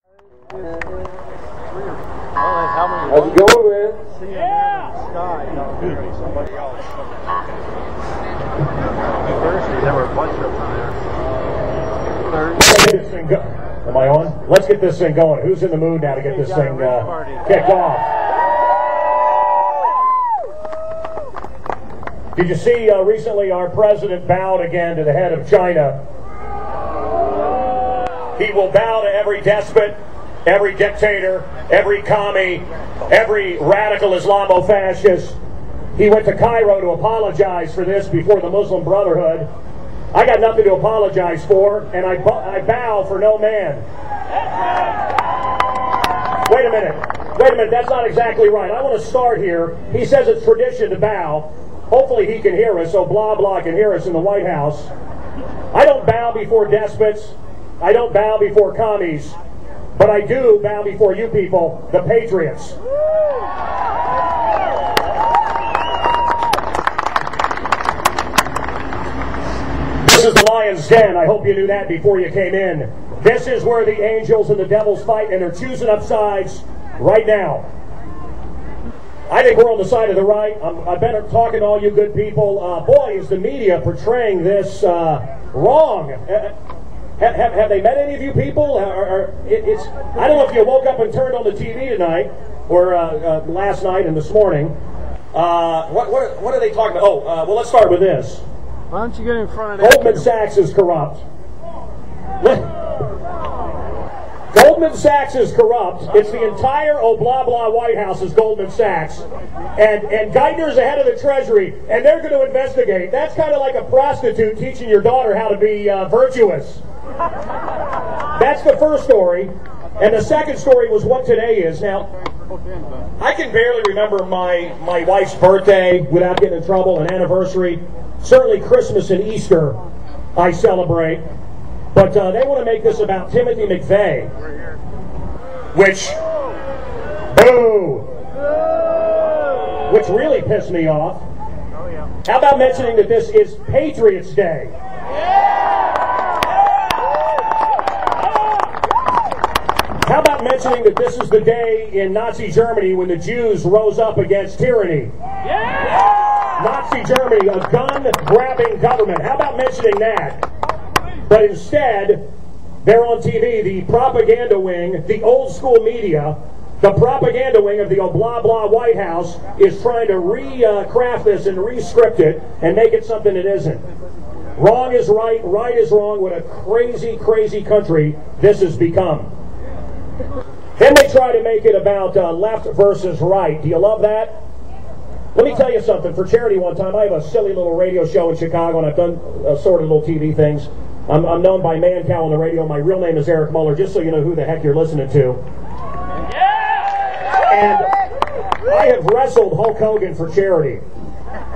How's it going, man? Yeah! Somebody else. Thursday, there were a bunch of them there. Thursday. Am I on? Let's get this thing going. Who's in the mood now to get this thing kicked off? Did you see recently our president bowed again to the head of China? He will bow to every despot, every dictator, every commie, every radical Islamo-fascist. He went to Cairo to apologize for this before the Muslim Brotherhood. I got nothing to apologize for, and I bow for no man. Wait a minute, that's not exactly right. I want to start here. He says it's tradition to bow. Hopefully he can hear us, so blah blah can hear us in the White House. I don't bow before despots. I don't bow before commies. But I do bow before you people, the patriots. This is the lion's den. I hope you knew that before you came in. This is where the angels and the devils fight, and they're choosing up sides right now. I think we're on the side of the right. I've been talking to all you good people. Boy, is the media portraying this wrong. Have they met any of you people? I don't know if you woke up and turned on the TV tonight, or last night and this morning. What are they talking about? Oh, well, let's start with this. Why don't you get in front of that? Goldman Sachs is corrupt. Goldman Sachs is corrupt. It's the entire blah blah White House is Goldman Sachs. And Geithner's the head of the Treasury, and they're going to investigate. That's kind of like a prostitute teaching your daughter how to be virtuous. That's the first story. And the second story was what today is. Now, I can barely remember my wife's birthday without getting in trouble, an anniversary. Certainly Christmas and Easter I celebrate. But they want to make this about Timothy McVeigh. Which, boo! Which really pissed me off. How about mentioning that this is Patriots Day? How about mentioning that this is the day in Nazi Germany when the Jews rose up against tyranny? Nazi Germany, a gun-grabbing government. How about mentioning that? But instead, they're on TV, the propaganda wing, the old school media, the propaganda wing of the blah blah White House is trying to recraft this and re-script it and make it something it isn't. Wrong is right, right is wrong. What a crazy, crazy country this has become. Then they try to make it about left versus right. Do you love that? Let me tell you something. For charity one time, I have a silly little radio show in Chicago, and I've done assorted little TV things. I'm known by Mancow on the radio. My real name is Eric Muller, just so you know who the heck you're listening to. And I have wrestled Hulk Hogan for charity.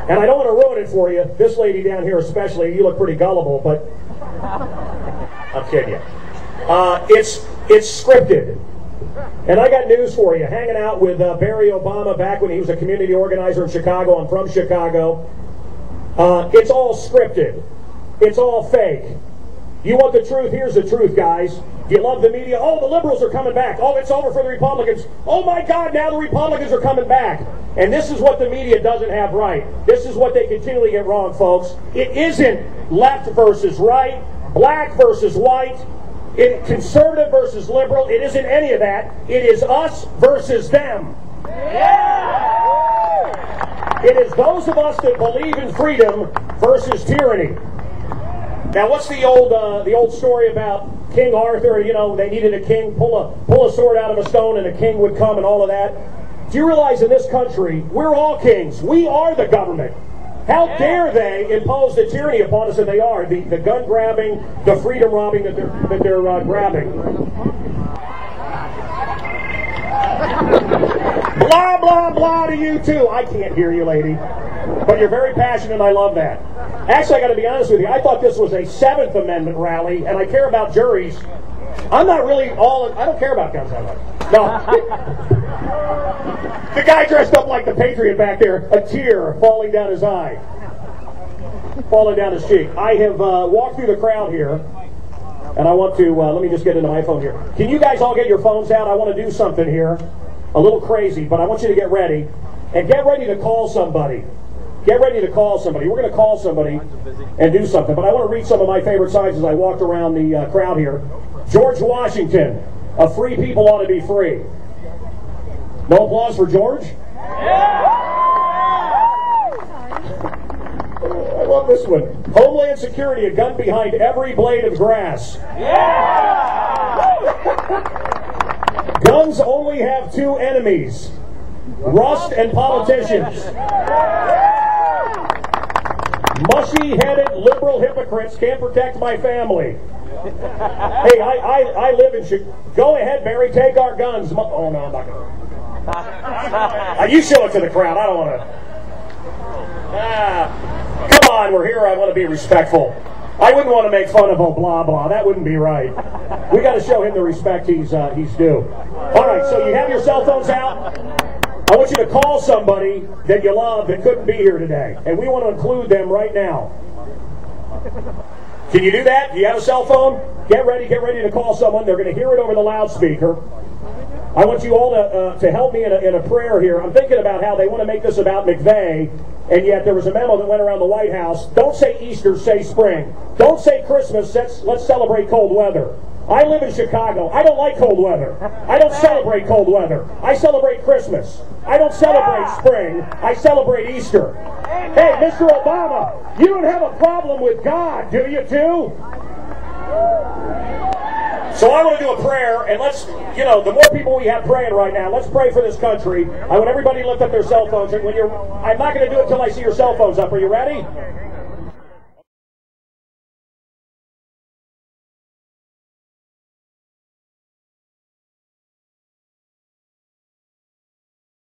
And I don't want to ruin it for you. This lady down here especially, you look pretty gullible, but I'm kidding you. It's scripted. And I got news for you. Hanging out with Barry Obama back when he was a community organizer in Chicago. I'm from Chicago. It's all scripted. It's all fake. You want the truth? Here's the truth, guys. Do you love the media? Oh, the liberals are coming back. Oh, it's over for the Republicans. Oh, my God, now the Republicans are coming back. And this is what the media doesn't have right. This is what they continually get wrong, folks. It isn't left versus right, black versus white, conservative versus liberal. It isn't any of that. It is us versus them. Yeah! It is those of us that believe in freedom versus tyranny. Now, what's the old story about King Arthur? You know, they needed a king, pull a sword out of a stone, and a king would come, and all of that. Do you realize in this country we're all kings? We are the government. How dare they impose the tyranny upon us? And they are the gun grabbing, the freedom robbing that they're grabbing. Blah blah blah to you too. I can't hear you, lady, but you're very passionate, and I love that. Actually, I got to be honest with you. I thought this was a 7th Amendment rally, and I care about juries. I'm not really all. I don't care about guns that much. No. The guy dressed up like the Patriot back there, a tear falling down his eye, falling down his cheek. I have walked through the crowd here, And I want to, let me just get into my phone here. Can you guys all get your phones out? I want to do something here. A little crazy, but I want you to get ready. And get ready to call somebody. Get ready to call somebody. We're going to call somebody and do something. But I want to read some of my favorite signs as I walked around the crowd here. George Washington, a free people ought to be free. No applause for George? I love this one. Homeland Security, a gun behind every blade of grass. Guns only have two enemies, rust and politicians. Mushy-headed liberal hypocrites can't protect my family. Hey, I live in Chicago. Go ahead, Barry, take our guns. Oh, no, I'm not going to. You show it to the crowd. I don't want to. Come on, we're here. I want to be respectful. I wouldn't want to make fun of blah blah. That wouldn't be right. We got to show him the respect he's due. All right, so you have your cell phones out. I want you to call somebody that you love that couldn't be here today, and we want to include them right now. Can you do that? Do you have a cell phone? Get ready to call someone. They're going to hear it over the loudspeaker. I want you all to help me in a prayer here. I'm thinking about how they want to make this about McVeigh, and yet there was a memo that went around the White House. Don't say Easter, say spring. Don't say Christmas, let's celebrate cold weather. I live in Chicago. I don't like cold weather. I don't celebrate cold weather. I celebrate Christmas. I don't celebrate spring. I celebrate Easter. Hey, Mr. Obama, you don't have a problem with God, do you, too? So I want to do a prayer, and let's, the more people we have praying right now, let's pray for this country. I want everybody to lift up their cell phones. And I'm not going to do it until I see your cell phones up. Are you ready?